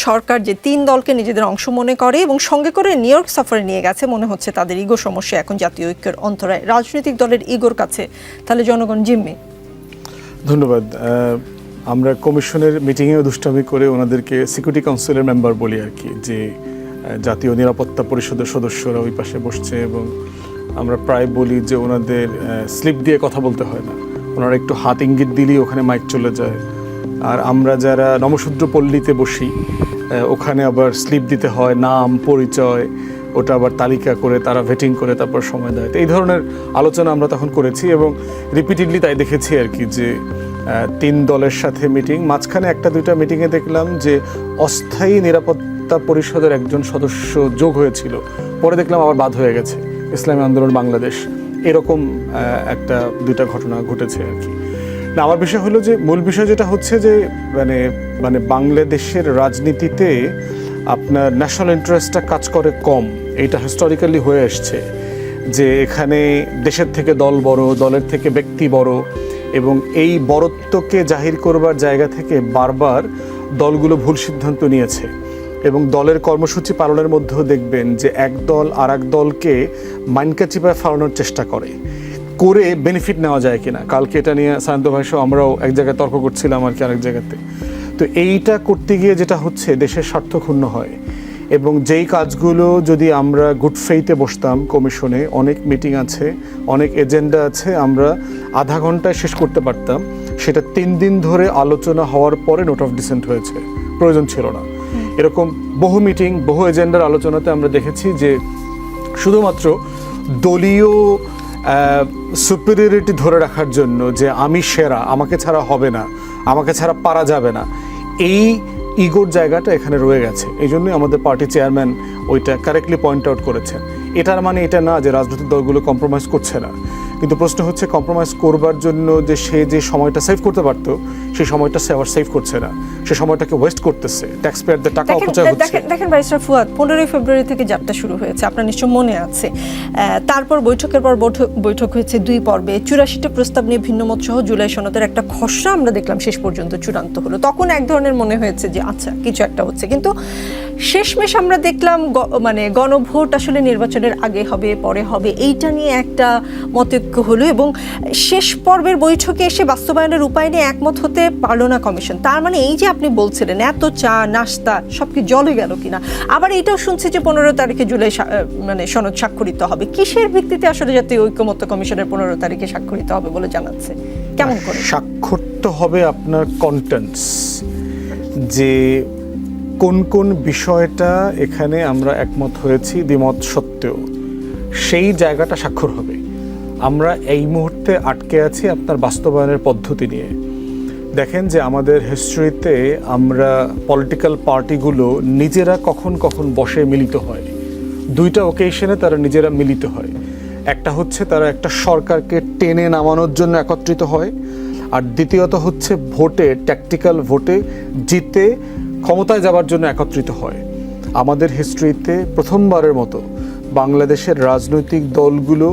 সরকার যে 3 দলকে নিজেদের অংশ মনে করে এবং সঙ্গে করে নিউ ইয়র্ক সফরে নিয়ে গেছে, মনে হচ্ছে তাদের ইগো সমস্যা এখন জাতীয় ঐক্যের অন্তরায়। রাজনৈতিক দলের ইগোর কাছে তাহলে জনগণ জিম্মি। ধন্যবাদ। আমরা কমিশনের মিটিংয়েও দুষ্টামি করে ওনাদেরকে সিকিউরিটি কাউন্সিলের মেম্বার বলি আর কি, যে জাতীয় নিরাপত্তা পরিষদের সদস্যরা ওই পাশে বসছে এবং আমরা প্রায় বলি যে ওনাদের স্লিপ দিয়ে কথা বলতে হয় না, ওনারা একটু হাত ইঙ্গিত দিলেই ওখানে মাইক চলে যায়। আর আমরা যারা নমশূদ্র পল্লীতে বসি ওখানে আবার স্লিপ দিতে হয়, নাম পরিচয়, ওটা আবার তালিকা করে তারা ভেটিং করে তারপর সময় দেয়। তো এই ধরনের আলোচনা আমরা তখন করেছি এবং রিপিটেডলি তাই দেখেছি আর কি, যে 3 দলের সাথে মিটিং, মাঝখানে 1-2টা মিটিংয়ে দেখলাম যে অস্থায়ী নিরাপত্তা পরিষদের একজন সদস্য যোগ হয়েছিল, পরে দেখলাম আবার বাদ হয়ে গেছে, ইসলামী আন্দোলন বাংলাদেশ, এরকম 1-2টা ঘটনা ঘটেছে আর কি। না, আমার বিষয় হলো যে মূল বিষয় যেটা হচ্ছে যে মানে বাংলাদেশের রাজনীতিতে আপনার ন্যাশনাল ইন্টারেস্টটা কাজ করে কম, এইটা হিস্টোরিক্যালি হয়ে আসছে, যে এখানে দেশের থেকে দল বড়, দলের থেকে ব্যক্তি বড়, এবং এই বড়ত্বকে জাহির করবার জায়গা থেকে বারবার দলগুলো ভুল সিদ্ধান্ত নিয়েছে। এবং দলের কর্মসূচি পালনের মধ্যেও দেখবেন যে এক দল আর এক দলকে মাইনকা চিপায় ফালানোর চেষ্টা করে বেনিফিট নেওয়া যায় কিনা। কালকে এটা নিয়ে সায়ন্ত ভাই সহ আমরাও এক জায়গায় তর্ক করছিলাম আর কি, আরেক জায়গাতে। তো এইটা করতে গিয়ে যেটা হচ্ছে, দেশের স্বার্থ ক্ষুণ্ণ হয়। এবং যেই কাজগুলো যদি আমরা গুড ফেইথে বসতাম, কমিশনে অনেক মিটিং আছে, অনেক এজেন্ডা আছে, আমরা আধা ঘন্টায় শেষ করতে পারতাম, সেটা 3 দিন ধরে আলোচনা হওয়ার পরে নোট অফ ডিসেন্ট হয়েছে, প্রয়োজন ছিল না। এরকম বহু মিটিং, বহু এজেন্ডার আলোচনাতে আমরা দেখেছি যে শুধুমাত্র দলীয় সুপিরিয়রিটি ধরে রাখার জন্য, যে আমি সেরা, আমাকে ছাড়া হবে না, আমাকে ছাড়া পারা যাবে না, এই ইগোর জায়গাটা এখানে রয়ে গেছে। এই জন্যই আমাদের পার্টি চেয়ারম্যান ওইটা কারেক্টলি পয়েন্ট আউট করেছেন। এটার মানে এটা না যে রাজনৈতিক দলগুলো কম্প্রোমাইজ করছে না, কিন্তু প্রশ্ন হচ্ছে কম্প্রোমাইজ করবার জন্য যে সে যে সময়টা সেভ করতে পারতো, সেই সময়টা সে আবার সেভ করছে না, সে সময়টাকে ওয়েস্ট করতেছে, ট্যাক্স পেয়ারদের টাকা অপচয় হচ্ছে। দেখেন ব্যারিস্টার ফুয়াদ, 15 ফেব্রুয়ারি থেকে যাত্রা শুরু হয়েছে, আপনার নিশ্চয় মনে আছে। তারপর বৈঠকের পর বৈঠক হয়েছে 2 পর্বে, 84টা প্রস্তাব নিয়ে ভিন্নমত সহ জুলাই সনদের একটা খসড়া আমরা দেখলাম শেষ পর্যন্ত চূড়ান্ত হলো। তখন এক ধরনের মনে হয়েছে যে আচ্ছা কিছু একটা হচ্ছে, কিন্তু শেষমেশ আমরা দেখলাম মানে গণভোট আসলে নির্বাচনের আগে হবে পরে হবে, এইটা নিয়ে একটা মতৈক্য হলো এবং শেষ পর্বের বৈঠকে এসে বাস্তবায়নের উপায় নিয়ে একমত হতে পারল না কমিশন। তার মানে এই যে আপনি বলছিলেন এত চা নাস্তা সব কি জলে গেল কিনা। আবার এটাও শুনছি যে 15 তারিখে জুলাই মানে সনদ স্বাক্ষরিত হবে। কিসের ভিত্তিতে আসলে জাতীয় ঐক্যমত্য কমিশনের 15 তারিখে স্বাক্ষরিত হবে বলে জানাচ্ছে? কেমন করে স্বাক্ষর তো হবে? আপনার কন্টেন্টস, যে কোন কোন বিষয়টা এখানে আমরা একমত হয়েছি দ্বিমত সত্ত্বেও, সেই জায়গাটা স্বাক্ষর হবে। আমরা এই মুহূর্তে আটকে আছি আপনার বাস্তবায়নের পদ্ধতি নিয়ে। দেখেন যে আমাদের হিস্ট্রিতে আমরা পলিটিক্যাল পার্টিগুলো নিজেরা কখন কখন বসে মিলিত হয়, 2টা ওকেশনে তারা নিজেরা মিলিত হয়। একটা হচ্ছে তারা একটা সরকারকে টেনে নামানোর জন্য একত্রিত হয়, আর দ্বিতীয়ত হচ্ছে ভোটে, ট্যাকটিক্যাল ভোটে জিতে ক্ষমতায় যাবার জন্য একত্রিত হয়। আমাদের হিস্ট্রিতে প্রথমবারের মতো বাংলাদেশের রাজনৈতিক দলগুলো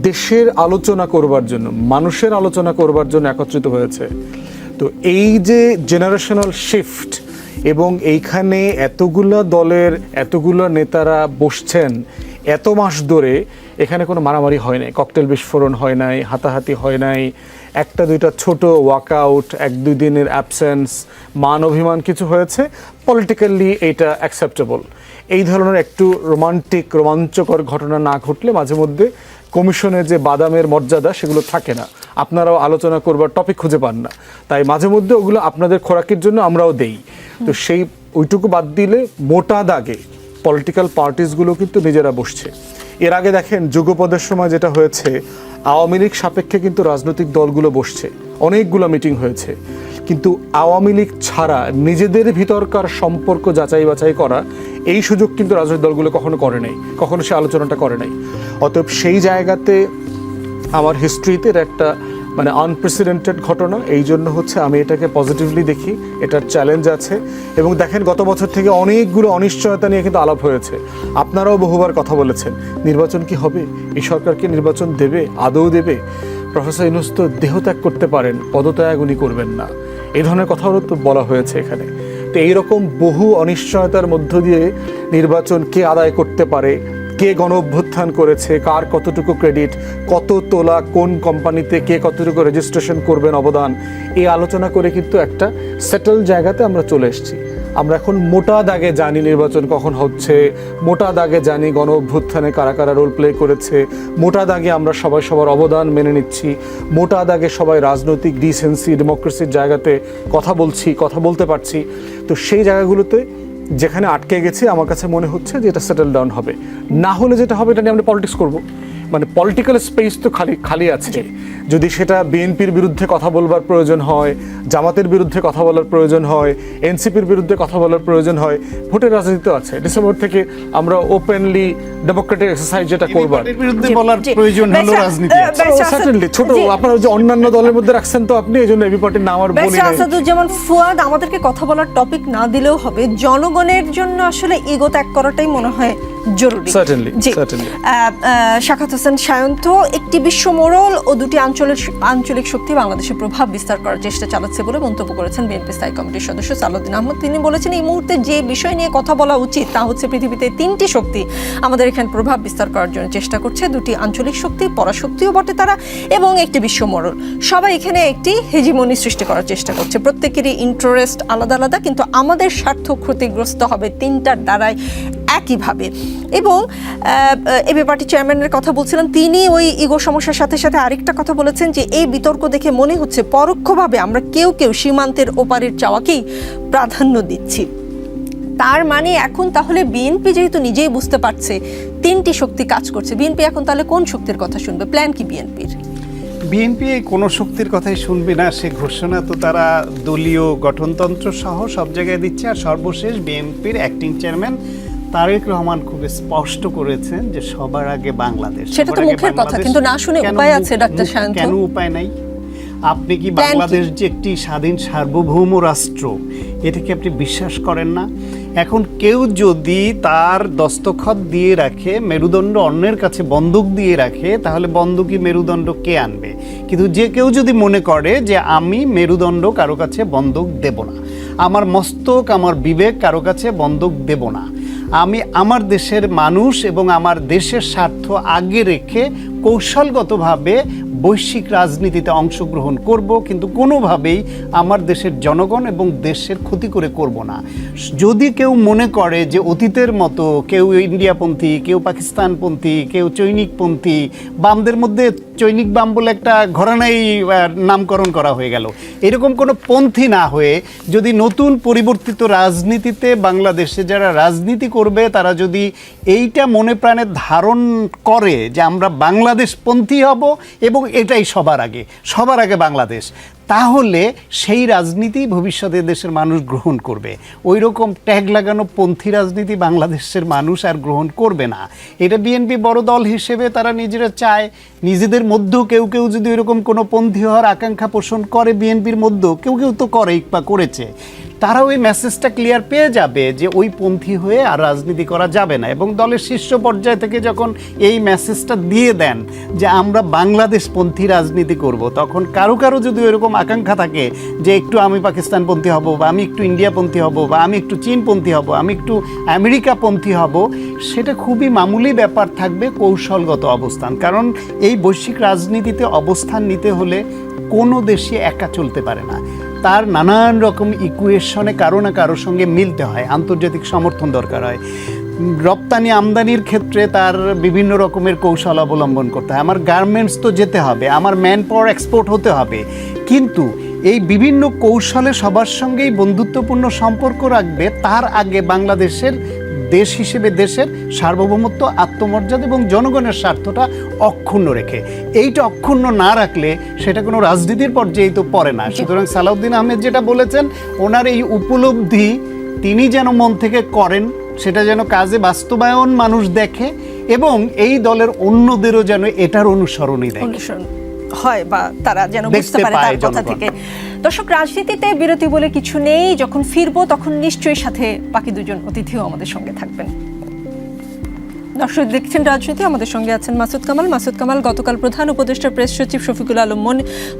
দেশের আলোচনা করবার জন্য, মানুষের আলোচনা করবার জন্য একত্রিত হয়েছে। তো এই যে জেনারেশনাল শিফট, এবং এইখানে এতগুলো দলের এতগুলো নেতারা বসছেন এত মাস ধরে, এখানে কোনো মারামারি হয় নাই, ককটেল বিস্ফোরণ হয় নাই, হাতাহাতি হয় নাই, 1-2টা ছোট ওয়াকআউট, 1-2 দিনের অ্যাবসেন্স, মান অভিমান কিছু হয়েছে, পলিটিক্যালি এইটা অ্যাকসেপ্টেবল। এই ধরনের একটু রোমাঞ্চকর ঘটনা না ঘটলে মাঝে মধ্যে কমিশনের যে বাদামের মর্যাদা সেগুলো থাকে না, আপনারাও আলোচনা করবার টপিক খুঁজে পান না। তাই মাঝে মধ্যে ওগুলো আপনাদের খোরাকের জন্য আমরাও দেই। তো সেই ওইটুকু বাদ দিলে মোটা দাগে পলিটিক্যাল পার্টিসগুলো কিন্তু নিজেরা বসছে। এর আগে দেখেন যুগপদের সময় যেটা হয়েছে, আওয়ামী লীগ সাপেক্ষে কিন্তু রাজনৈতিক দলগুলো বসছে, অনেকগুলো মিটিং হয়েছে, কিন্তু আওয়ামী লীগ ছাড়া নিজেদের ভিতরকার সম্পর্ক যাচাই বাছাই করা এই সুযোগ কিন্তু রাজনৈতিক দলগুলো কখনো করে নাই, কখনো সে আলোচনাটা করে নাই। অতএব সেই জায়গাতে আমার হিস্ট্রিতে একটা মানে আনপ্রেসিডেন্টেড ঘটনা। এই জন্য হচ্ছে আমি এটাকে পজিটিভলি দেখি, এটার চ্যালেঞ্জ আছে। এবং দেখেন গত বছর থেকে অনেকগুলো অনিশ্চয়তা নিয়ে কিন্তু আলাপ হয়েছে, আপনারাও বহুবার কথা বলেছেন নির্বাচন কি হবে, এই সরকারকে নির্বাচন দেবে, আদৌ দেবে। প্রফেসর ইউনূস তো দেহত্যাগ করতে পারেন, পদত্যাগ উনি করবেন না, এই ধরনের কথাও তো বলা হয়েছে এখানে। তো তো এইরকম বহু অনিশ্চয়তার মধ্য দিয়ে নির্বাচন কে আদায় করতে পারে, কে গণ অভ্যুত্থান করেছে, কার কতটুকু ক্রেডিট, কত তোলা কোন কোম্পানিতে কে কতটুকু রেজিস্ট্রেশন করবেন অবদান, এই আলোচনা করে কিন্তু একটা সেটেল জায়গাতে আমরা চলে এসেছি। আমরা এখন মোটা দাগে জানি নির্বাচন কখন হচ্ছে, মোটা দাগে জানি গণ অভ্যুত্থানে কারা কারা রোল প্লে করেছে, মোটা দাগে আমরা সবাই সবার অবদান মেনে নিচ্ছি, মোটা দাগে সবাই রাজনৈতিক ডিসেন্সি ডেমোক্রেসির জায়গাতে কথা বলছি, কথা বলতে পারছি। তো সেই জায়গাগুলোতে যেখানে আটকে গেছে আমার কাছে মনে হচ্ছে যে এটা সেটেল ডাউন হবে। না হলে যেটা হবে এটা নিয়ে আমরা পলিটিক্স করব, মানে পলিটিক্যাল স্পেস তো খালি আছে। যদি সেটা বিএনপির বিরুদ্ধে কথা বলবার প্রয়োজন হয়, জামাতের বিরুদ্ধে কথা বলার প্রয়োজন হয়, এনসিপির বিরুদ্ধে কথা বলার প্রয়োজন হয়, ভোটের রাজনীতি তো আছে। ডিসেম্বর থেকে আমরা ওপেনলি ডেমোক্রেটিক এক্সারসাইজ যেটা করবার বিরুদ্ধে বলার প্রয়োজন হলো রাজনীতি আছে। সার্টেনলি ছোট আপনারা যে অন্যান্য দলের মধ্যে রাখছেন তো আপনি, এই জন্য এবি পার্টির নাম আর বলি নাই। যেমন ফুয়াদ আমাদেরকে কথা বলার টপিক না দিলেও হবে, জনগণের জন্য আসলে ইগো ত্যাগ করাটাই মনে হয় জরুরি। Certainly. শাখাত হোসেন সায়ন্ত, একটি বিশ্ব মোড়ল ও দুটি আঞ্চলিক শক্তি বাংলাদেশে প্রভাব বিস্তার করার চেষ্টা চালাচ্ছে বলে মন্তব্য করেছেন বিএনপি স্থায়ী কমিটির সদস্য সালাউদ্দিন আহমদ। তিনি বলেছেন এই মুহূর্তে যে বিষয় নিয়ে কথা বলা উচিত তা হচ্ছে পৃথিবীতে তিনটি শক্তি আমাদের এখানে প্রভাব বিস্তার করার জন্য চেষ্টা করছে, দুটি আঞ্চলিক শক্তি, পরাশক্তিও বটে তারা, এবং একটি বিশ্ব মোড়ল। সবাই এখানে একটি হেজিমনি সৃষ্টি করার চেষ্টা করছে, প্রত্যেকেরই ইন্টারেস্ট আলাদা আলাদা, কিন্তু আমাদের স্বার্থ ক্ষতিগ্রস্ত হবে তিনটার দ্বারাই একইভাবে। এবং এবি পার্টি চেয়ারম্যানের কথা বলছিলেন, তিনি ওই ইগো সমস্যার সাথে সাথে আরেকটা কথা বলেছেন যে এই বিতর্ক দেখে মনে হচ্ছে পরোক্ষভাবে আমরা কেউ সীমান্তের ওপারের চাওয়াকেই প্রাধান্য দিচ্ছি। তার মানে এখন তাহলে বিএনপি যেহেতু নিজেই বুঝতে পারছে তিনটি শক্তি কাজ করছে, বিএনপি এখন তাহলে কোন শক্তির কথা শুনবে? প্ল্যান কি বিএনপির? বিএনপি কোনো শক্তির কথাই শুনবে না, সে ঘোষণা তো তারা দলীয় গঠনতন্ত্র সহ সব জায়গায় দিচ্ছে। আর সর্বশেষ বিএনপির অ্যাক্টিং চেয়ারম্যান তারেক রহমান খুব স্পষ্ট করেছেন যে সবার আগে বাংলাদেশ। সেটা তো মুখের কথা, কিন্তু না শুনে উপায় আছে ডাক্তার সায়ন্ত? কেন উপায় নাই? আপনি কি বাংলাদেশ যে একটি স্বাধীন সার্বভৌম রাষ্ট্র এটাকে আপনি বিশ্বাস করেন না? এখন কেউ যদি তার দস্তখত দিয়ে রাখে, মেরুদণ্ড অন্যের কাছে বন্দুক দিয়ে রাখে, তাহলে বন্দুকই মেরুদণ্ড কে আনবে? কিন্তু যে কেউ যদি মনে করে যে আমি মেরুদণ্ড কারো কাছে বন্দুক দেব না, আমার মস্তক আমার বিবেক কারো কাছে বন্দুক দেব না, আমি আমার দেশের মানুষ এবং আমার দেশের স্বার্থ আগে রেখে কৌশলগতভাবে বৈশ্বিক রাজনীতিতে অংশগ্রহণ করব, কিন্তু কোনোভাবেই আমার দেশের জনগণ এবং দেশের ক্ষতি করে করব না। যদি কেউ মনে করে যে অতীতের মতো কেউ ইন্ডিয়াপন্থী, কেউ পাকিস্তানপন্থী, কেউ চৈনিকপন্থী, বামদের মধ্যে চৈনিক বাম বলে একটা ঘরানাই নামকরণ করা হয়ে গেল, এরকম কোনো পন্থী না হয়ে যদি নতুন পরিবর্তিত রাজনীতিতে বাংলাদেশে যারা রাজনীতি করবে তারা যদি এইটা মনে প্রাণে ধারণ করে যে আমরা বাংলাদেশপন্থী হব এবং এটাই সবার আগে বাংলাদেশ, তাহলে সেই রাজনীতি ভবিষ্যতে দেশের মানুষ গ্রহণ করবে। ওই রকম ট্যাগ লাগানো পন্থী রাজনীতি বাংলাদেশের মানুষ আর গ্রহণ করবে না। এটা বিএনপি বড় দল হিসেবে তারা নিজেরা চায়। নিজেদের মধ্যেও কেউ যদি এরকম কোনো পন্থী হওয়ার আকাঙ্ক্ষা পোষণ করে, বিএনপির মধ্যেও কেউ তো করেই বা করেছে, তারা ওই মেসেজটা ক্লিয়ার পেয়ে যাবে যে ওই পন্থী হয়ে আর রাজনীতি করা যাবে না। এবং দলের শীর্ষ পর্যায় থেকে যখন এই মেসেজটা দিয়ে দেন যে আমরা বাংলাদেশপন্থী রাজনীতি করব, তখন কারো যদি এরকম আকাঙ্ক্ষা থাকে যে একটু আমি পাকিস্তানপন্থী হব, বা আমি একটু ইন্ডিয়াপন্থী হব, বা আমি একটু চীনপন্থী হব, আমি একটু আমেরিকাপন্থী হব, সেটা খুবই মামুলি ব্যাপার থাকবে, কৌশলগত অবস্থান। কারণ এই বৈশ্বিক রাজনীতিতে অবস্থান নিতে হলে কোনো দেশে একা চলতে পারে না, তার নানান রকম ইকুয়েশনে কারো না কারোর সঙ্গে মিলতে হয়, আন্তর্জাতিক সমর্থন দরকার হয়। রপ্তানি আমদানির ক্ষেত্রে তার বিভিন্ন রকমের কৌশল অবলম্বন করতে হয়। আমার গার্মেন্টস তো যেতে হবে, আমার ম্যান পাওয়ার এক্সপোর্ট হতে হবে, কিন্তু এই বিভিন্ন কৌশলে সবার সঙ্গেই বন্ধুত্বপূর্ণ সম্পর্ক রাখবে তার আগে বাংলাদেশের দেশ হিসেবে দেশের সার্বভৌমত্ব, আত্মমর্যাদা এবং জনগণের স্বার্থটা অক্ষুণ্ণ রেখে। এইটা অক্ষুণ্ণ না রাখলে সেটা কোনো রাজনীতির পর্যায়ে তো পড়ে না। সুতরাং সালাউদ্দিন আহমেদ যেটা বলেছেন, ওনার এই উপলব্ধি তিনি যেন মন থেকে করেন, সেটা যেন কাজে বাস্তবায়ন মানুষ দেখে, এবং এই দলের অন্যদেরও যেন এটার অনুসরণই দেখে হয়, বা তারা যেন বুঝতে পারে তার কথা থেকে। দর্শক, রাজনীতিতে বিরতি বলে কিছু নেই। যখন ফিরবো তখন নিশ্চয়ই সাথে বাকি দুজন অতিথিও আমাদের সঙ্গে থাকবেন। দর্শক দেখছেন রাজনীতি, আমাদের সঙ্গে আছেন মাসুদ কামাল। মাসুদ কামাল গতকাল প্রধান উপদেষ্টা প্রেস সচিব শফিকুল আলম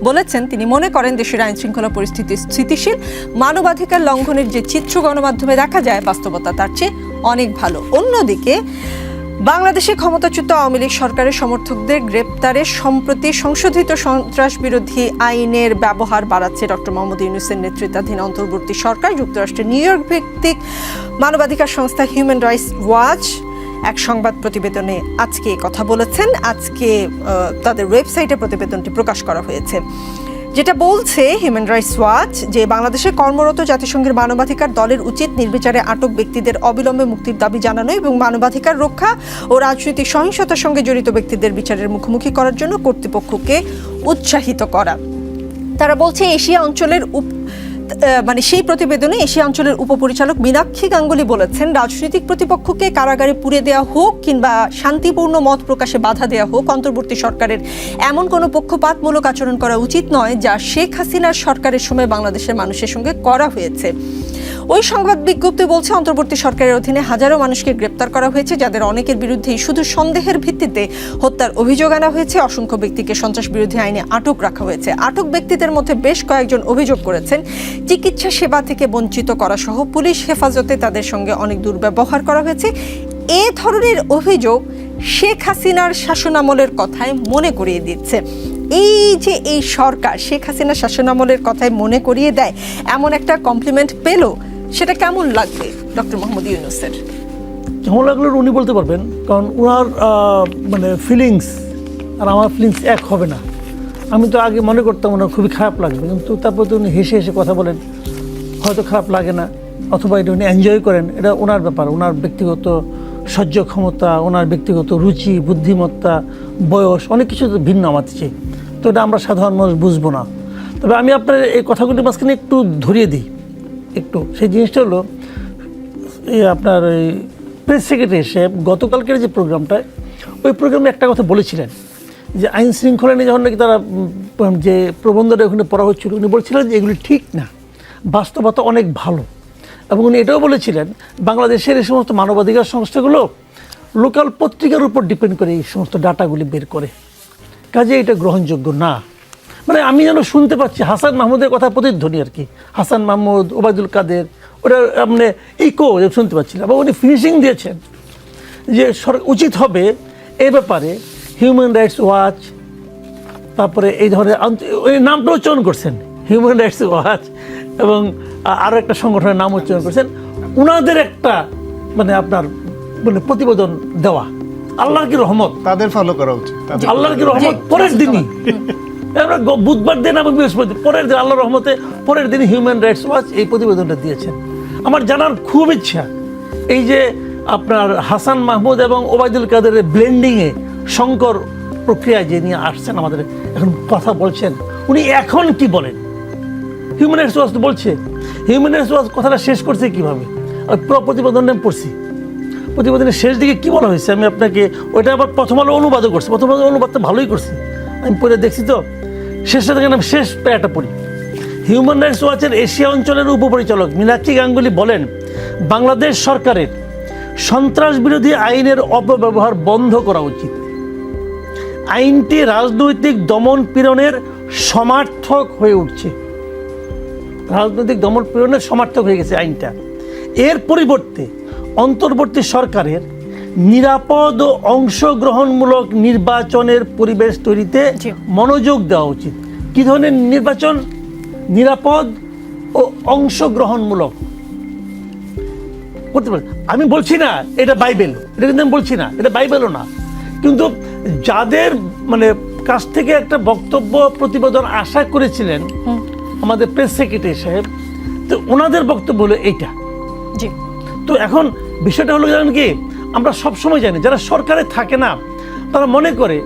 বলেছেন, তিনি মনে করেন দেশের আইন শৃঙ্খলা পরিস্থিতি স্থিতিশীল, মানবাধিকার লঙ্ঘনের যে চিত্র গণমাধ্যমে দেখা যায় বাস্তবতা তার চেয়ে অনেক ভালো। অন্যদিকে বাংলাদেশে ক্ষমতাচ্যুত আওয়ামী লীগ সরকারের সমর্থকদের গ্রেপ্তারে সম্প্রতি সংশোধিত সন্ত্রাস বিরোধী আইনের ব্যবহার বাড়াচ্ছে ডক্টর মোহাম্মদ ইউনূসের নেতৃত্বাধীন অন্তর্বর্তী সরকার। যুক্তরাষ্ট্রের নিউ ইয়র্ক ভিত্তিক মানবাধিকার সংস্থা হিউম্যান রাইটস ওয়াচ এক সংবাদ প্রতিবেদনে আজকে কথা বলেছেন। আজকে তাদের ওয়েবসাইটে প্রতিবেদনটি প্রকাশ করা হয়েছে, যেটা বলছে হিউম্যান রাইটস ওয়াচ যে বাংলাদেশে কর্মরত জাতিসংঘের মানবাধিকার দলের উচিত নির্বিচারে আটক ব্যক্তিদের অবিলম্বে মুক্তির দাবি জানানো এবং মানবাধিকার রক্ষা ও রাজনৈতিক সহিংসতার সঙ্গে জড়িত ব্যক্তিদের বিচারের মুখোমুখি করার জন্য কর্তৃপক্ষকে উৎসাহিত করা। তারা বলছে এশিয়া অঞ্চলের সেই প্রতিবেদনে এশিয়া অঞ্চলের উপপরিচালক মীনাক্ষী গাঙ্গুলি বলেছেন, রাজনৈতিক প্রতিপক্ষকে কারাগারে পুরে দেওয়া হোক কিংবা শান্তিপূর্ণ মত প্রকাশে বাধা দেওয়া হোক, অন্তর্বর্তী সরকারের এমন কোনো পক্ষপাতমূলক আচরণ করা উচিত নয় যা শেখ হাসিনার সরকারের সময় বাংলাদেশের মানুষের সঙ্গে করা হয়েছে। ওই সংবাদ বিজ্ঞপ্তি বলছে, অন্তর্বর্তী সরকারের অধীনে হাজারো মানুষকে গ্রেপ্তার করা হয়েছে, যাদের অনেকের বিরুদ্ধেই শুধু সন্দেহের ভিত্তিতে হত্যার অভিযোগ আনা হয়েছে। অসংখ্য ব্যক্তিকে সন্ত্রাস বিরোধী আইনে আটক রাখা হয়েছে। আটক ব্যক্তিদের মধ্যে বেশ কয়েকজন অভিযোগ করেছেন চিকিৎসা সেবা থেকে বঞ্চিত করা সহ পুলিশ হেফাজতে তাদের সঙ্গে অনেক দুর্ব্যবহার করা হয়েছে। এ ধরনের অভিযোগ শেখ হাসিনার শাসনামলের কথায় মনে করিয়ে দিচ্ছে। এই যে এই সরকার শেখ হাসিনার শাসনামলের কথায় মনে করিয়ে দেয়, এমন একটা কমপ্লিমেন্ট পেল, সেটা কেমন লাগবে ডক্টর মোহাম্মদ ইউনূসের? কেমন লাগলো উনি বলতে পারবেন, কারণ ওনার ফিলিংস আর আমার ফিলিংস এক হবে না। আমি তো আগে মনে করতাম ওনার খুবই খারাপ লাগবে, কিন্তু তারপর তো উনি হেসে হেসে কথা বলেন, হয়তো খারাপ লাগে না, অথবা এটা উনি এনজয় করেন, এটা ওনার ব্যাপার। ওনার ব্যক্তিগত সহ্য ক্ষমতা, ওনার ব্যক্তিগত রুচি, বুদ্ধিমত্তা, বয়স, অনেক কিছু তো ভিন্ন আমার চেয়ে, তো এটা আমরা সাধারণ মানুষ বুঝবো না। তবে আমি আপনার এই কথাগুলির মাঝখানে একটু ধরিয়ে দিই একটু। সেই জিনিসটা হলো আপনার ওই প্রেস সেক্রেটারি সাহেব গতকালকের যে প্রোগ্রামটা, ওই প্রোগ্রামে একটা কথা বলেছিলেন যে আইন শৃঙ্খলা নিয়ে যখন নাকি তারা যে প্রবন্ধটা ওখানে পড়া হচ্ছিল, উনি বলছিলেন যে এগুলি ঠিক না, বাস্তবতা অনেক ভালো। এবং উনি এটাও বলেছিলেন বাংলাদেশের এই সমস্ত মানবাধিকার সংস্থাগুলো লোকাল পত্রিকার উপর ডিপেন্ড করে এই সমস্ত ডাটাগুলি বের করে, কাজে এটা গ্রহণযোগ্য না। মানে আমি যেন শুনতে পাচ্ছি হাসান মাহমুদের কথা প্রতিধ্বনি আর কি, হাসান মাহমুদ, ওবায়দুল কাদের, ওটা মানে ইকো শুনতে পাচ্ছিলাম। এবং উনি ফিনিশিং দিয়েছেন যে উচিত হবে এ ব্যাপারে হিউম্যান রাইটস ওয়াচ, তারপরে এই ধরনের ওই নামটা উচ্চারণ করছেন হিউম্যান রাইটস ওয়াচ, এবং আরও একটা সংগঠনের নাম উচ্চারণ করছেন, ওনাদের একটা মানে আপনার মানে প্রতিবেদন দেওয়া। আল্লাহর কি রহমত, তাদের ফলো করা উচিত। আল্লাহর কি রহমত পরের দিনই আমরা বুধবার দিন এবং বৃহস্পতি পরের দিন আল্লাহর রহমতে পরের দিন হিউম্যান রাইটস ওয়াচ এই প্রতিবেদনটা দিয়েছেন। আমার জানার খুব ইচ্ছা এই যে আপনার হাসান মাহমুদ এবং ওবায়দুল কাদেরের ব্লেন্ডিংয়ে সংকর প্রক্রিয়ায় যে নিয়ে আসছেন আমাদের এখন কথা বলছেন, উনি এখন কি বলেন? হিউম্যান রাইটস ওয়াচ বলছে, হিউম্যান রাইটস ওয়াচ কথাটা শেষ করছে কীভাবে? আর পুরো প্রতিবেদনে পড়ছি, প্রতিবেদনের শেষ দিকে কী বলা হয়েছে আমি আপনাকে ওইটা আবার প্রথম আলো অনুবাদও করছি, প্রথম আলো অনুবাদটা ভালোই করছি, আমি পড়ে দেখছি। তো শেষটা থেকে আমি শেষ প্যারাটা পড়ি। হিউম্যান রাইটস ওয়াচের এশিয়া অঞ্চলের উপপরিচালক মীনাক্ষী গাঙ্গুলি বলেন, বাংলাদেশ সরকারের সন্ত্রাস বিরোধী আইনের অপব্যবহার বন্ধ করা উচিত। আইনটি রাজনৈতিক দমন পীড়নের সমার্থক হয়ে উঠছে, রাজনৈতিক দমন পীড়নের সমার্থক হয়ে গেছে আইনটা। এর পরিবর্তে অন্তর্বর্তী সরকারের নিরাপদ ও অংশগ্রহণমূলক নির্বাচনের পরিবেশ তৈরিতে মনোযোগ দেওয়া উচিত। কী ধরনের নির্বাচন? নিরাপদ ও অংশগ্রহণমূলক করতে পারে। আমি বলছি না এটা বাইবেল, এটা কিন্তু আমি বলছি না এটা বাইবেলও না, কিন্তু যাদের মানে কাছ থেকে একটা বক্তব্য প্রতিবেদন আশা করেছিলেন আমাদের প্রেস সেক্রেটারি সাহেব, তো ওনাদের বক্তব্য হলো এইটা। জি, তো এখন বিষয়টা হলো জানেন কি, আমরা সবসময় জানি যারা সরকারে থাকে না তারা মনে করে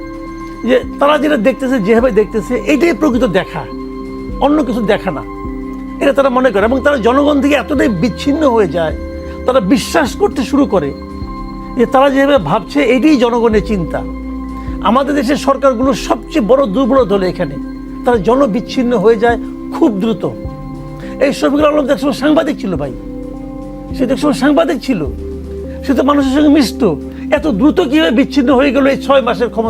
যে তারা যেটা দেখতেছে যেভাবে দেখতেছে এইটাই প্রকৃত দেখা, অন্য কিছু দেখা না, এটা তারা মনে করে। এবং তারা জনগণ থেকে এতটাই বিচ্ছিন্ন হয়ে যায়, তারা বিশ্বাস করতে শুরু করে যে তারা যেভাবে ভাবছে এটাই জনগণের চিন্তা। আমাদের দেশের সরকারগুলো সবচেয়ে বড় দুর্বল হলো এখানে, তারা জনবিচ্ছিন্ন হয়ে যায় খুব দ্রুত। এই শফিকুল আলম তো একসময় সাংবাদিক ছিল ভাই, সে তো একসময় সাংবাদিক ছিল, সে তো মানুষের সঙ্গে মিশত। এত দ্রুত কিভাবে বিচ্ছিন্ন হয়ে গেল এই 6 মাসের ক্ষমতা?